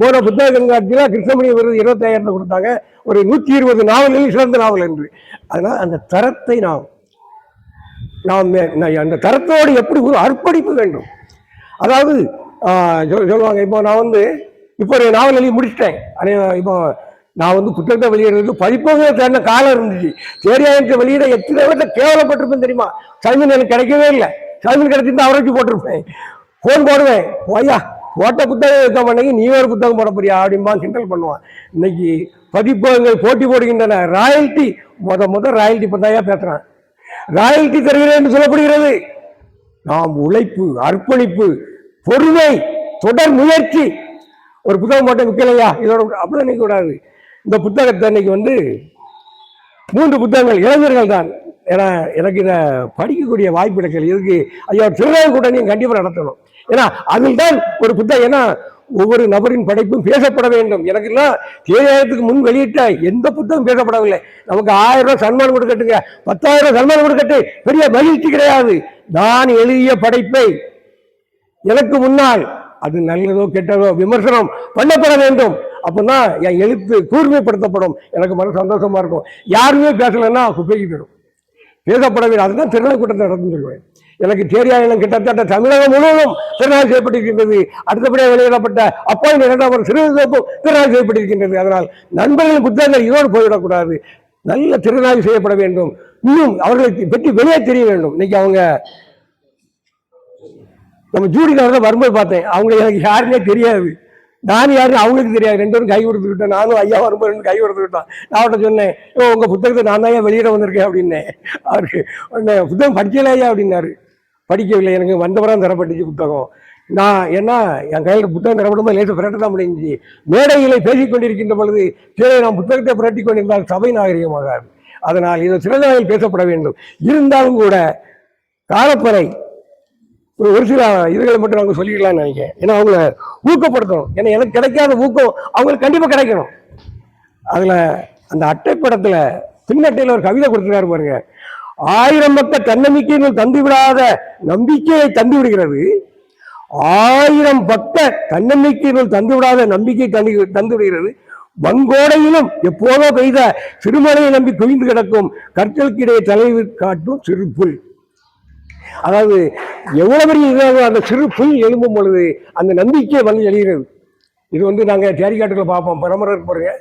போன புத்தக கண்காட்சியில கிருஷ்ணமணி விருது 25,000 கொடுத்தாங்க. ஒரு 120 நாவல்களில் சிறந்த நாவல் என்று. அதனால அந்த தரத்தை நாம் அந்த தரத்தோடு எப்படி ஒரு அர்ப்பணிப்பு வேண்டும். அதாவது சொல்லுவாங்க, இப்போ நான் இப்போ ஒரு நாவல் எழுதி முடிச்சிட்டேன். இப்போ நான் புத்தகத்தை வெளியிடுறதுக்கு பதிப்பக தேடின காலம் இருந்துச்சு. தேரியாயத்தை வெளியிட எத்தனை வீட்டை கேவலப்பட்டிருப்பேன் தெரியுமா? சைமன் எனக்கு கிடைக்கவே இல்லை. சைமன் கிடைச்சிருந்தா அவரை வச்சு போட்டிருப்பேன். ஃபோன் போடுவேன், போயா போட்ட புத்தகம் இருக்க மாட்டேங்க, நீ ஒரு புத்தகம் போட போறியா அப்படின்பா கிண்டல் பண்ணுவான். இன்னைக்கு பதிப்பகங்கள் போட்டி போடுகின்றன. ராயல்டி முதல் ராயல்டி பத்தாயா பேசுறான். ராயல்டி தருகிறேன் என்று சொல்லப்படுகிறது. நாம் உழைப்பு, அர்ப்பணிப்பு, பொறுமை, தொடர் முயற்சி. ஒரு புத்தகம் போட்ட விற்கலையா இதோட அப்படிதான் நினைக்க கூடாது. இந்த புத்தகத்தை இன்னைக்கு 3 புத்தகங்கள் இளைஞர்கள் தான். ஏன்னா எனக்கு இதை படிக்கக்கூடிய வாய்ப்பு கிடைக்கல. இதுக்கு ஐயா சிறுநாய கூட்டணியும் கண்டிப்பாக நடத்தணும். ஏன்னா அதில் தான் ஒரு புத்தகம், ஏன்னா ஒவ்வொரு நபரின் படைப்பும் பேசப்பட வேண்டும். எனக்குலாம் தேர்தலுக்கு முன் வெளியிட்ட எந்த புத்தகம் பேசப்படவில்லை. நமக்கு 1000 ரூபாய் சன்மானம் கொடுக்கட்டுங்க, 10,000 சன்மானம் கொடுக்கட்டு பெரிய மகிழ்ச்சி கிடையாது. நான் எழுதிய படைப்பை எனக்கு முன்னால் அது நல்லதோ கெட்டதோ விமர்சனம் பண்ணப்பட வேண்டும். அப்பதான் என் எழுத்து கூர்மைப்படுத்தப்படும். எனக்கு மன சந்தோஷமா இருக்கும். யாருமே பேசலைன்னா குப்பைக்கு போயிடும். பேசப்பட வேண்டும். அதுதான் திருநாள் கூட்டத்தை நடந்துருவேன். எனக்கு தேரியாயனம் கிட்டத்தட்ட தமிழகம் முழுவதும் திருநாள் செய்யப்பட்டிருக்கின்றது. அடுத்தபடியாக வெளியிடப்பட்ட அப்பாயின் 2ஆம் சிறுதோப்பும் திருநாள் செய்யப்பட்டிருக்கின்றது. அதனால் நண்பர்களின் புத்தகங்கள் இதோடு போய்விடக்கூடாது. நல்ல திருநாள் செய்யப்பட வேண்டும். இன்னும் அவர்களை பற்றி வெளியே தெரிய வேண்டும். இன்னைக்கு அவங்க நம்ம ஜூடியில் வரும்போது பார்த்தேன், அவங்க எனக்கு யாருன்னே தெரியாது, நான் யாருன்னு அவங்களுக்கு தெரியாது. 2 பேரும் கை கொடுத்துக்கிட்டேன். நானும் ஐயா வரும்போது கை கொடுத்துக்கிட்டோம். நான் அவர்கிட்ட சொன்னேன், உங்க புத்தகத்தை நான் தான் வெளியிட வந்திருக்கேன் அப்படின்னேன். அவருக்கு புத்தகம் படிக்கலையா அப்படின்னாரு. படிக்கவில்லை, எனக்கு வந்தவரம் தரப்பட்டுச்சு புத்தகம். நான் ஏன்னா என் கையில் புத்தகம் தரப்படும்போது லேசு புரட்ட தான் முடிஞ்சிச்சு. மேடைகளை பேசிக் கொண்டிருக்கின்ற பொழுது சரி நான் புத்தகத்தை புரட்டி கொண்டிருந்தால் சபை நாகரிகமாகாது. அதனால் இது சிறந்த பேசப்பட வேண்டும். இருந்தாலும் கூட காலப்பறை ஒரு சில இதுகளை மட்டும் அவங்க சொல்லிக்கலாம்னு நினைக்கிறேன். ஏன்னா அவங்கள ஊக்கப்படுத்தணும். ஏன்னா எனக்கு கிடைக்காத ஊக்கம் அவங்களுக்கு கண்டிப்பா கிடைக்கணும். அதுல அந்த அட்டைப்படத்துல பின்னட்டையில ஒரு கவிதை கொடுத்துருக்காரு பாருங்க. 1000 மக்கள் தன்னம்பிக்கையினுள் தந்து விடாத நம்பிக்கையை தந்து விடுகிறது, 1000 பக்க தன்னம்பிக்கையினுள் தந்து விடாத நம்பிக்கை தந்து விடுகிறது, வங்கோடையிலும் எப்போதோ பெய்த சிறுமலையை நம்பி குவிந்து கிடக்கும் கற்களுக்கு இடையே தலைவர் காட்டும் சிறு புல். அதாவது எவ்வளவு பெரிய இதாக அந்த சிறு புல் எழும்பும் பொழுது அந்த நம்பிக்கை எழுகிறது. இது நாங்கள் தேரிக்காட்டுக்குள்ள பார்ப்போம். பரமரர் போறீங்க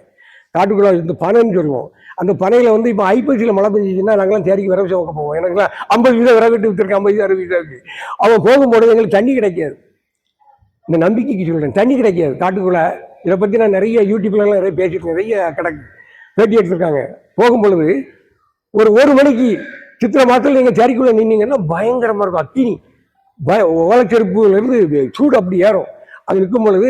காட்டுக்குள்ள இந்த பனைன்னு சொல்லுவோம். அந்த பனையில இப்போ ஐப்பசியில் மழை பெஞ்சிச்சுன்னா நாங்களாம் தேரிக்கு விரவு சுமக்க போவோம். எனக்குலாம் 50 வீதம் விரவிட்டு விட்டுருக்கேன், 50 60 வீதம் இருக்கு. அவன் போகும்போது எங்களுக்கு தண்ணி கிடைக்காது. இந்த நம்பிக்கைக்கு சொல்றேன், தண்ணி கிடைக்காது காட்டுக்குள்ள. இதை பற்றி நான் நிறைய யூடியூப்லாம் நிறைய பேசிட்டு நிறைய பேட்டி எடுத்திருக்காங்க. போகும் பொழுது ஒரு மணிக்கு சித்திரை மாதத்தில் நீங்கள் தேரிக்குள்ள நின்னீங்கன்னா பயங்கரமாக இருக்கும். அக்கினி ஓலச்செருப்புலேருந்து சூடு அப்படி ஏறும். அது நிற்கும் பொழுது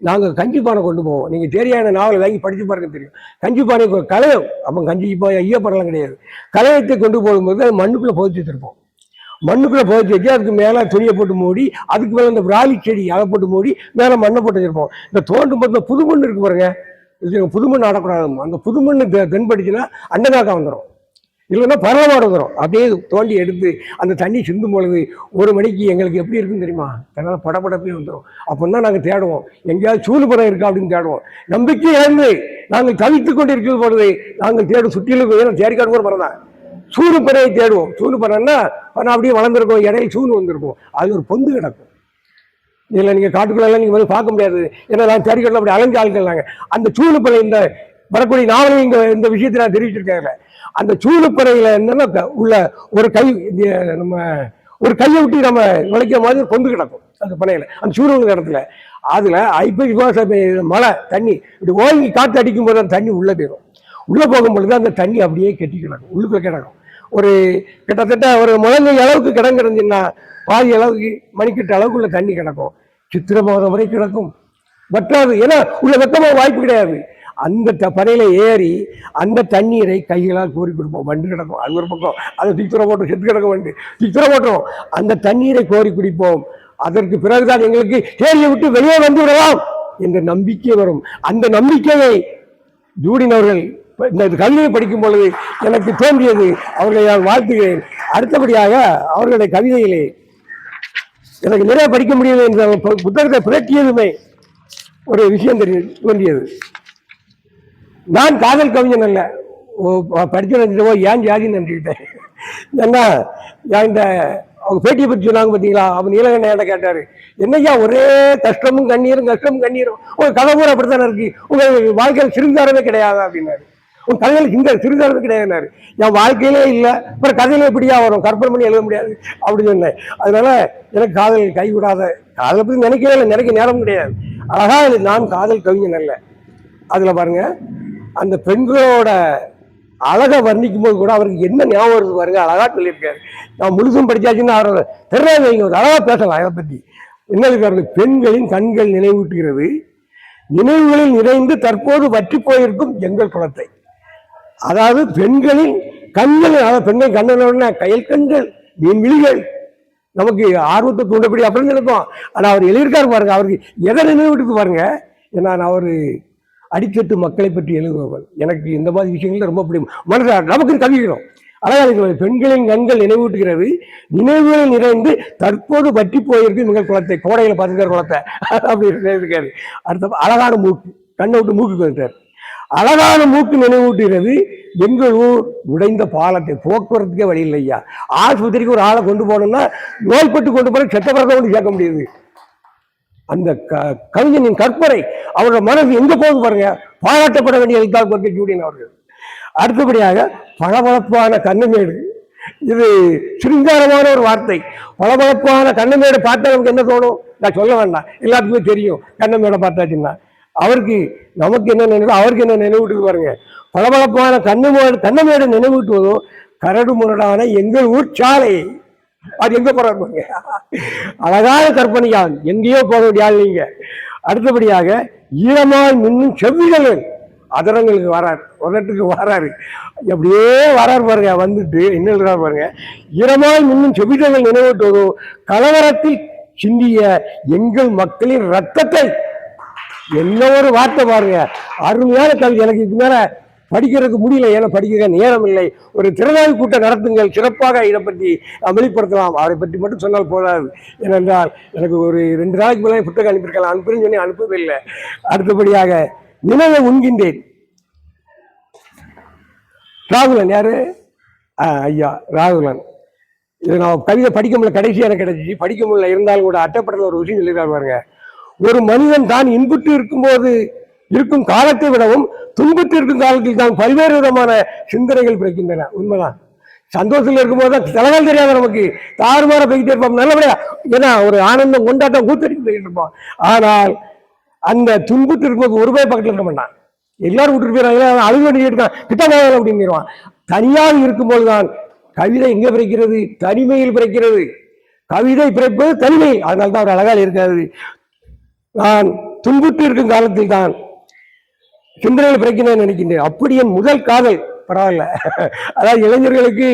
நாங்கள் கஞ்சி பானை கொண்டு போவோம். நீங்கள் தேரியான நாவலை வாங்கி படித்து பாருங்க தெரியும். கஞ்சி பானை கலையம், அப்போ கஞ்சி இப்போ ஐயப்படலாம் கிடையாது. கலையத்தை கொண்டு போகும்போது அது மண்ணுக்குள்ளே புதைச்சி வச்சிருப்போம். மண்ணுக்குள்ளே புதைச்சி வச்சு அதுக்கு மேலே துணியை போட்டு மூடி, அதுக்கு மேலே இந்த விராலி செடி அதை போட்டு மூடி மேலே மண்ணை போட்டு வச்சிருப்போம். இந்த தோண்டும் போது புது மண் இருக்கு பாருங்க, புது மண் ஆடக்கூடாது. அந்த புது மண் தென்படுச்சுன்னா அண்டங்காக்கா வந்துடும். இல்லைன்னா பரவமாடு வந்துடும். அப்படியே தோண்டி எடுத்து அந்த தண்ணி சிந்தும் பொழுது 1 மணிக்கு எங்களுக்கு எப்படி இருக்குன்னு தெரியுமா? அதனால் படப்படப்பே வந்துடும். அப்படின்னா நாங்கள் தேடுவோம், எங்கேயாவது சூழ்புறம் இருக்கா அப்படின்னு தேடுவோம். நம்பிக்கை இழந்து நாங்கள் தவித்துக் கொண்டு இருக்கிற பொழுது நாங்கள் தேடும் சுற்றிலும் ஏன்னா தேடிக்காடு கூட மரம் தான் சூடு பறையை தேடுவோம். சூடு பறைன்னா அப்படியே வளர்ந்துருக்கும், இடையில சூடு வந்திருக்கும், அது ஒரு பொந்து கிடக்கும். இதில் நீங்கள் காட்டுக்குள்ளெல்லாம் நீங்கள் வந்து பார்க்க முடியாது. ஏன்னா நான் தேடிக்காட்டில் அப்படி அலைஞ்ச ஆட்கள் நாங்கள். அந்த சூடு பறை இந்த வரக்கூடிய நாவலையும் இந்த விஷயத்தை நான் தெரிவிச்சிருக்கேன். அந்த சூடுப்பறையில என்னன்னா உள்ள ஒரு கை நம்ம ஒரு கையை விட்டு நம்ம நுழைக்கிற மாதிரி கொண்டு கிடக்கும் அந்த பனையில, அந்த சூடு இடத்துல. அதுல ஐப்பசி மாசம் மழை தண்ணி இப்படி ஓங்கி காற்று அடிக்கும் போது அந்த தண்ணி உள்ள போயிடும். உள்ள போகும் பொழுது அந்த தண்ணி அப்படியே கெட்டி கிடக்கும், உள்ளுக்குள்ள கிடக்கும். ஒரு கிட்டத்தட்ட ஒரு முழங்கை அளவுக்கு கிடங்குறதுன்னா பாதி அளவுக்கு மணிக்கட்டு அளவுக்குள்ள தண்ணி கிடக்கும். சித்திரை மாதம் வரை கிடக்கும், வற்றாது. ஏன்னா உள்ள வெக்கமாக வாய்ப்பு கிடையாது. அந்த பனையில ஏறி அந்த தண்ணீரை கைகளால் கோரி கொடுப்போம். வண்டு கிடக்கும், அது ஒரு பக்கம், அதை திக்துரை போட்டோம், செத்து கிடக்கும் வண்டு, திக்துரை போட்டோம். அந்த தண்ணீரை கோரி குடிப்போம். அதற்கு பிறகுதான் எங்களுக்கு தேரியை விட்டு வெளியே வந்து விடலாம் என்ற நம்பிக்கை வரும். அந்த நம்பிக்கையை ஜூடின் அவர்கள் இந்த கவிதையை படிக்கும் பொழுது எனக்கு தோன்றியது. அவர்களை நான் வாழ்த்துகிறேன். அடுத்தபடியாக அவர்களுடைய கவிதையிலே எனக்கு நிறைய படிக்க முடியல என்ற புத்தகத்தை புரட்டியதுமே ஒரு விஷயம் தோன்றியது. நான் காதல் கவிஞன் அல்ல, படிச்சு ஏன் ஜாதின்னு நினைச்சுக்கிட்டேன். ஏன்னா இந்த அவங்க பேட்டியை பற்றி சொன்னாங்க பார்த்தீங்களா, அவன் நீலகண்ணையாட்ட கேட்டார், என்னையா ஒரே கஷ்டமும் கண்ணீரும் கஷ்டமும் கண்ணீரும், உங்கள் கதை பூரா அப்படித்தானே இருக்கு, உங்கள் வாழ்க்கையில் சிறுதாரமே கிடையாது அப்படின்னாரு. உன் கதையில் இந்த சிறுதாரமே கிடையாதுனாரு. என் வாழ்க்கையிலே இல்லை, அப்புறம் கதையில எப்படியா வரும், கற்பனை பண்ணி எழுத முடியாது அப்படின்னு சொன்னேன். அதனால எனக்கு காதல் கைவிடாத, காதலை பற்றி நினைக்கவே இல்லை, நினைக்க நேரம் கிடையாது. அழகா நான் காதல் கவிஞன் அல்ல. அதில் பாருங்க, அந்த பெண்களோட அழகை வர்ணிக்கும் போது கூட அவருக்கு என்ன ஞாபகம் வருது பாருங்க, அழகா சொல்லியிருக்காரு. நான் முழுசும் படிச்சாச்சுன்னா அவர் தெரியாது, நீங்க அழகா பேசலாம் அதை பத்தி. என்ன இருக்காரு, பெண்களின் கண்கள் நினைவூட்டுகிறது, நினைவுகளில் நிறைந்து தற்போது வற்றி போயிருக்கும் எங்கள் குலத்தை. அதாவது பெண்களின் கண்கள், அதாவது பெண்கள் கண்ணோட கையல் கண்கள், மீன் விழிகள் நமக்கு ஆர்வத்தை தூண்டப்படி அப்படின்னு நினைப்போம். ஆனா அவர் எழுதியிருக்காரு பாருங்க, அவருக்கு எதை நினைவூட்டுக்கு பாருங்க. ஏன்னா அவரு அடிக்கட்டு மக்களை பற்றி எழுதுபவர்கள். எனக்கு இந்த மாதிரி விஷயங்கள் ரொம்ப பிடிக்கும். மனசார் நமக்கு கவிக்கிறோம் அழகா. பெண்களின் கண்கள் நினைவூட்டுகிறது, நினைவுகள் நிறைந்து தற்போது வற்றி போயிருக்கு எங்கள் குளத்தை. கோடையில் பார்த்துக்கார் குளத்தை அப்படி இருக்காரு. அடுத்த அழகான மூக்கு, கண்ணை விட்டு மூக்கு வந்துட்டார். அழகான மூக்கு நினைவூட்டுகிறது எங்கள் ஊர் உடைந்த பாலத்தை. போக்குவரத்துக்கே வழி இல்லையா. ஆஸ்பத்திரிக்கு ஒரு ஆளை கொண்டு போனோம்னா நோய்பட்டு கொண்டு போன செத்த பிறந்த கொண்டு சேர்க்க முடியுது. அந்த கவிஞனின் கற்பனை, அவரோட மனசு எங்க போகுது பாருங்க. பாராட்டப்பட வேண்டிய எழுத்தாளர் ஜூடின் அவர்கள். அடுத்தபடியாக பளபளப்பான கண்ணமேடு, இது சிருங்காரமான ஒரு வார்த்தை. பளபளப்பான கண்ணமேடு பார்த்தா நமக்கு என்ன தோணும்? நான் சொல்ல வேண்டாம், எல்லாத்துக்குமே தெரியும். கண்ணமேடை பார்த்தாச்சுன்னா அவருக்கு நமக்கு என்ன நினைவு, அவருக்கு என்ன நினைவூட்டுது பாருங்க. பளபளப்பான கண்ணமேடு நினைவூட்டுவதும் கரடு முரடான எங்கள் ஊர் சாலை. அது எங்க போறாரு, அழகான கற்பனையான், எங்கேயோ போக வேண்டிய ஆள் நீங்க. அடுத்தபடியாக ஈரமாய் மின்னும் செவ்விதழ் அதரங்களுக்கு வராரு, உதட்டுக்கு வராரு, அப்படியே வராரு பாருங்க. வந்துட்டு என்ன எழுதுறாரு பாருங்க, ஈரமாய் மின்னும் செவ்விதழ் நினைவூட்டுவதோ கலவரத்தில் சிந்திய எங்கள் மக்களின் ரத்தத்தை. என்ன ஒரு வார்த்தை பாருங்க, அருமையான கவிதை. எனக்கு இது மேல படிக்கிறதுக்கு முடியல, ஏன்னா படிக்கிற நேரம் இல்லை. ஒரு திறனாய்வு கூட்டம் நடத்துங்கள், சிறப்பாக இதை பற்றி வெளிப்படுத்தலாம். அவரை பற்றி மட்டும் சொன்னால் போதாது. ஏனென்றால் எனக்கு ஒரு 2 நாளைக்கு மேலே புத்தகம் அனுப்பியிருக்கலாம், அனுப்புன்னு சொல்லி அனுப்பவே இல்லை. அடுத்தபடியாக நினைவை உண்கின்றேன். ராகுலன் யாரு? ஐயா ராகுலன். இது நான் கவிதை படிக்க முடியல, கடைசியாக எனக்கு கிடைச்சிச்சு, படிக்க முடியல. இருந்தாலும் கூட அட்டப்படல ஒரு விஷயம் சொல்லியிருக்காரு பாருங்க. ஒரு மனிதன் தான் இன்புற்று இருக்கும்போது இருக்கும் காலத்தை விடவும் துன்பத்தில் இருக்கும் காலத்தில் தான் பல்வேறு விதமான சிந்தனைகள் பிறக்கின்றன. உண்மைதான். சந்தோஷத்தில் இருக்கும்போது தான் தலைகள் தெரியாத நமக்கு தாறுமாற போய்கிட்டே இருப்போம், நல்லபடியா. ஏன்னா ஒரு ஆனந்தம் கொண்டாட்டம் கூத்தடிச்சு போய்கிட்டு இருப்போம். ஆனால் அந்த துன்பத்தில் இருக்கும்போது ஒரு பேர் பக்கத்தில் இருக்க மாட்டான், எல்லாரும் விட்டுட்டு போயிடறாங்க, அழுகு வேண்டி இருக்கான், கிட்டமாக அப்படிங்கிறான். தனியாக இருக்கும்போது தான் கவிதை எங்க பிறக்கிறது? தனிமையில் பிறக்கிறது. கவிதை பிறப்பது தனிமை. அதனால்தான் அவர் அழகால் இருக்காது. நான் துன்புற்று இருக்கும் காலத்தில் தான் சிந்தனைகள் பிறக்கிறேன் நினைக்கின்றேன். அப்படி என் முதல் காதல், பரவாயில்ல, அதாவது இளைஞர்களுக்கு,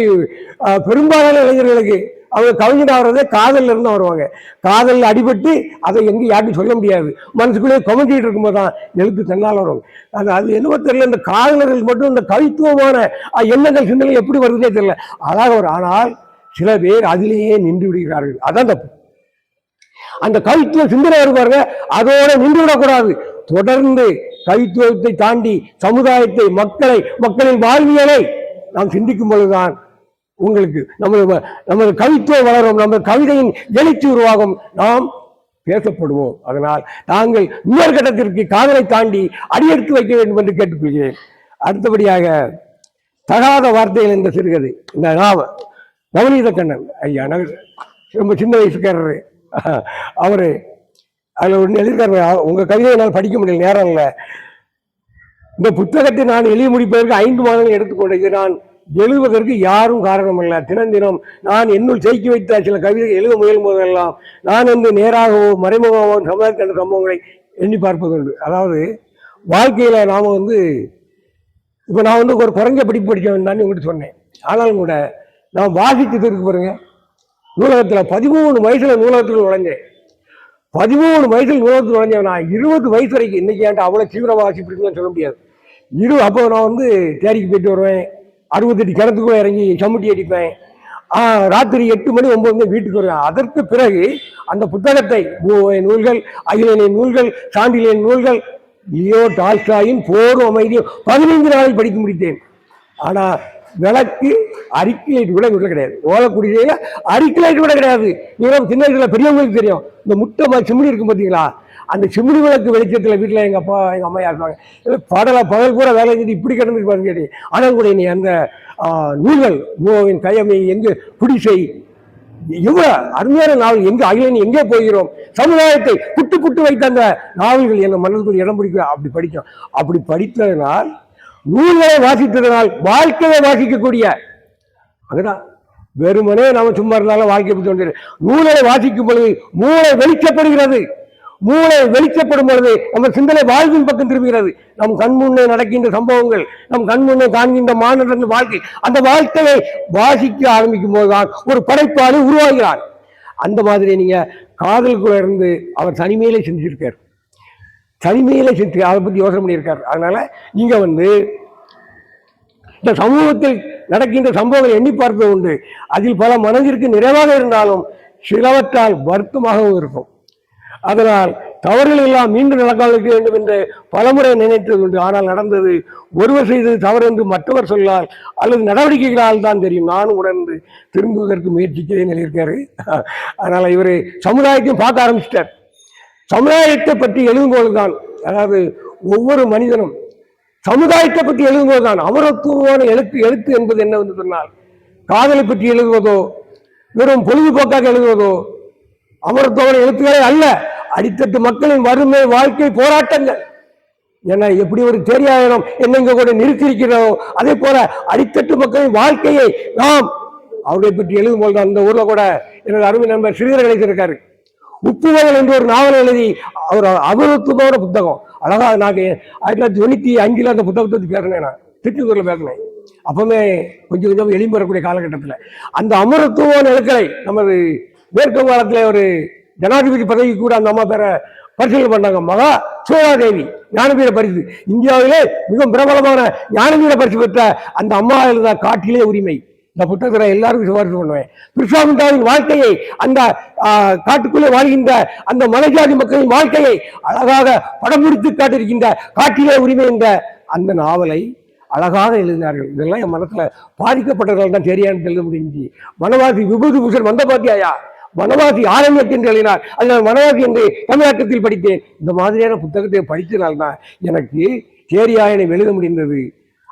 பெரும்பாலான இளைஞர்களுக்கு அவங்க கவிஞர் ஆகிறதே காதல்ல இருந்து வருவாங்க. காதல் அடிபட்டு அதை எங்க யாருக்கும் சொல்ல முடியாது. மனசுக்குள்ளே கமெண்டிட்டு இருக்கும்போது தான் எழுத்து தன்னால் வரும். அது என்னவோ தெரியல, இந்த காதலர்கள் மட்டும் இந்த கவித்துவமான எண்ணங்கள் சிந்தனை எப்படி வருதுன்னே தெரியல, அழகாக வரும். ஆனால் சில பேர் அதிலேயே நின்று விடுகிறார்கள். அதான் தப்பு. அந்த கவித்துவ சிந்தனை வருவாங்க, அதோட நின்று விடக்கூடாது. தொடர்ந்து கவித்துவத்தை தாண்டி சமுதாயத்தை, மக்களின் வாழ்வியலை நாம் சிந்திக்கும் பொழுதுதான் உங்களுக்கு நமது கவித்துவம் வளரும், நமது கவிதையின் எழுச்சி உருவாகும், நாம் பேசப்படுவோம். அதனால் நாங்கள் இன்னொரு கட்டத்திற்கு காதலை தாண்டி அடியெடுத்து வைக்க வேண்டும் என்று கேட்டுக்கொள்கிறேன். அடுத்தபடியாக தகாத வார்த்தைகள் என்ற சிறுகதை, இந்த நவநீத கண்ணன் ஐயா, ரொம்ப சின்ன வயசுக்காரரு, அவரு அதுல ஒன்று எழுதியிருக்காரு. உங்க கவிதையை நான் படிக்க முடியல, நேரம் இல்லை. இந்த புத்தகத்தை நான் எழுதி முடிப்பதற்கு 5 மாதங்கள் எடுத்துக்கொண்டது. நான் எழுதுவதற்கு யாரும் காரணம் அல்ல. தினம் நான் என்னுள் செய்கி வைத்த சில கவிதைகள் எழுத முயலும் போதெல்லாம் நான் வந்து நேராகவோ மறைமுகமாகவோ சமுதாயத்தின் சம்பவங்களை எண்ணி பார்ப்பது உண்டு. அதாவது வாழ்க்கையில நாம வந்து இப்போ நான் வந்து ஒரு குறைஞ்ச படிப்பு படித்தவன் தான் உங்கள்கிட்ட சொன்னேன். ஆனாலும் கூட நான் வாசித்து இருக்கு பாருங்க. நூலகத்தில் 13 வயசுல நூலகத்தில் நுழைஞ்சேன். 13 வயசுல நூலகத்தில் நுழைஞ்சவன் நான் 20 வயசு வரைக்கும் இன்னைக்கு ஏன்ட்டு அவ்வளோ தீவிர வாசிப்பு சொல்ல முடியாது. அப்போ நான் வந்து தேரிக்கு போயிட்டு வருவேன், 68 கிணத்துக்குள்ள இறங்கி சம்முட்டி அடிப்பேன், ராத்திரி 8 மணி 9 மணி வீட்டுக்கு வருவேன். அதற்கு பிறகு அந்த புத்தகத்தை நூல்கள், அகிலனின் நூல்கள், சாண்டிலியன் நூல்கள், லியோ டால்ஸ்டாயின் போரும் அமைதியும் 15 நாளில் படித்து முடித்தேன். ஆனா விளக்கு அரிக்கலைட் கூட வீட்டில் கிடையாது. ஓலக்குடியில அரிக்கலைட் கூட கிடையாது. நீங்களும் சின்ன வயசுல பெரியவங்களுக்கு தெரியும், இந்த முட்டை சிமிடி இருக்கும் பார்த்தீங்களா, அந்த சிமிடி விளக்கு வெளிச்சத்தில் வீட்டில் எங்கள் அப்பா எங்கள் அம்மா இருப்பாங்க. பகல் கூட வேலை செஞ்சு இப்படி கிடந்துருப்பாங்க கேட்டு. ஆனால் கூட நீ அந்த நூல்கள் கோவின் கயமை எங்கு குடிசை எவ்வளவு அருமையான நாவல், எங்க அகிலன் எங்கே போகிறோம், சமுதாயத்தை புட்டு வைத்த அந்த நாவல்கள் என்ன மனதுக்குள் இடம் பிடிக்க அப்படி படிக்கும். அப்படி படித்ததனால், நூல்களை வாசித்ததனால் வாழ்க்கையை வாசிக்கக்கூடிய, அதுதான் வெறுமனே நாம சும்மா இருந்தாலும் வாழ்க்கை பற்றி வந்து நூலை வாசிக்கும் பொழுது மூளை வெளிச்சப்படுகிறது. மூளை வெளிச்சப்படும் பொழுது நம்ம சிந்தனை வாழ்வின் பக்கம் திரும்புகிறது. நம் கண்முன்னே நடக்கின்ற சம்பவங்கள், நம் கண்முன்னே காண்கின்ற மாநில வாழ்க்கை, அந்த வாழ்க்கையை வாசிக்க ஆரம்பிக்கும் போதுதான் ஒரு படைப்பாளி உருவாகிறார். அந்த மாதிரி நீங்க காதலுக்குள்ள இருந்து அவர் தனிமையிலே செஞ்சிருக்கார், தனிமையிலே செஞ்சு அதை பத்தி யோசனை பண்ணியிருக்கார். அதனால நீங்க வந்து இந்த சமூகத்தில் நடக்கின்ற சம்பவங்களை எண்ணி பார்ப்பது உண்டு. அதில் பல மனதிற்கு நிறைவாக இருந்தாலும் சிலவற்றால் வருத்தமாகவும் இருக்கும். அதனால் தவறுகள் எல்லாம் மீண்டும் நடக்க வேண்டும் என்று பலமுறை நினைத்தது உண்டு. ஆனால் நடந்தது ஒருவர் செய்தது தவறு என்று மற்றவர் சொல்லால் அல்லது நடவடிக்கைகளால் தான் தெரியும். நானும் உணர்ந்து திரும்புவதற்கு முயற்சிக்கிறேன் எழுதியிருக்காரு. அதனால இவர் சமுதாயத்தையும் பார்க்க ஆரம்பிச்சிட்டார். சமுதாயத்தை பற்றி எழுதும்போதுதான், அதாவது ஒவ்வொரு மனிதனும் சமுதாயத்தை பற்றி எழுதும்போதுதான் அமரத்துவமான எழுத்து என்பது என்னவென்று சொன்னால், காதலை பற்றி எழுதுவதோ வெறும் பொழுதுபோக்காக எழுதுவதோ அமரத்துவமான எழுத்துக்களே அல்ல. அடித்தட்டு மக்களின் வறுமை, வாழ்க்கை, போராட்டங்கள் என எப்படி ஒரு தெரியாயிரம் என்னங்க கூட நிறுத்தியிருக்கிறதோ அதே போல அடித்தட்டு மக்களின் வாழ்க்கையை நாம் அவரை பற்றி எழுதும் போது அந்த ஊர்ல கூட எனது அருமை நண்பர் ஸ்ரீதர் கிடைச்சிருக்காரு. உப்புவங்கள் என்று ஒரு நாவல் எழுதி அவர் அமரத்துவமான புத்தகம் அழகா. நான் 1995 அந்த புத்தகத்தை பேசினேன், நான் திருச்செந்தூர்ல பேசினேன். அப்பவுமே கொஞ்சம் கொஞ்சம் எளிமை வரக்கூடிய காலகட்டத்தில் அந்த அமரத்துவமான எழுக்களை நமது மேற்கு காலத்துல ஒரு ஜனாதிபதி பதவி கூட அந்த அம்மா பேரை பரிசீலனை பண்ணாங்க. மகா சோழாதேவி ஞானபீட பரிசு, இந்தியாவிலே மிக பிரபலமான ஞானபீட பரிசு பெற்ற அந்த அம்மா எழுத காட்டிலே உரிமை. இந்த புத்தகத்தை எல்லாருக்கும் சிபாரிசு பண்ணுவேன். பிரிசாமிண்டாவின் வாழ்க்கையை, அந்த காட்டுக்குள்ளே வாழ்கின்ற அந்த மலைஜாதி மக்களின் வாழ்க்கையை அழகாக படம் முடித்து காட்டிருக்கின்ற காட்டிலே உரிமை என்ற அந்த நாவலை அழகாக எழுதினார்கள். இதெல்லாம் என் மனசுல பாதிக்கப்பட்டவர்கள் தான் தெரியான்னு எழுத முடிஞ்சு. வனவாசி விபூதி பூஷன் வந்தபாத்தியாயா, வனவாசி ஆரண்யத்தை என்று எழுதினார். அதனால் வனவாசி என்று தமிழகத்தில் படித்தேன். இந்த மாதிரியான புத்தகத்தை படித்தனால்தான் எனக்கு தேரியாயனை எழுத முடிந்தது.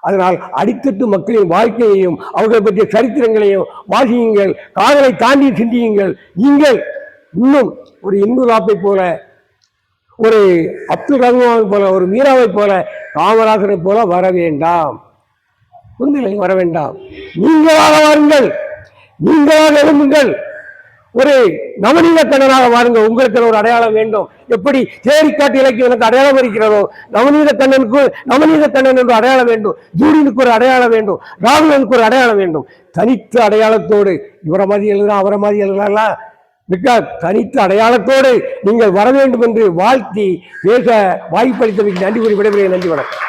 அதனால் அடித்தட்டு மக்களின் வாழ்க்கையையும் அவர்களை பற்றிய சரித்திரங்களையும் வாசியுங்கள், காதலை தாண்டி சிந்தியுங்கள். நீங்கள் இன்னும் ஒரு இன்புராப்பை போல, ஒரு அப்துல் ரஹ்மான் போல, ஒரு மீராவை போல, காமராசரை போல வர வேண்டாம், உண்மையிலே வர வேண்டாம். நீங்களாக வாருங்கள், நீங்களாக எழும்புங்கள், ஒரு நவநீத கண்ணனாக வாருங்க. உங்களுக்கு ஒரு அடையாளம் வேண்டும். எப்படி தேரிக்காட்டு இலக்கியம் எனக்கு அடையாளம் இருக்கிறதோ, நவநீத கண்ணன் என்று அடையாளம் வேண்டும், ஜூடினுக்கு ஒரு அடையாளம் வேண்டும், ராகுலனுக்கு ஒரு அடையாளம் வேண்டும். தனித்த அடையாளத்தோடு இவரை மாதிரி எழுதலாம் அவரை மாதிரி எழுதலாம் மிக தனித்த அடையாளத்தோடு நீங்கள் வர வேண்டும் என்று வாழ்த்தி பேச வாய்ப்பளித்தமைக்கு நன்றி கூறி விடைபெறுகிறேன். நன்றி, வணக்கம்.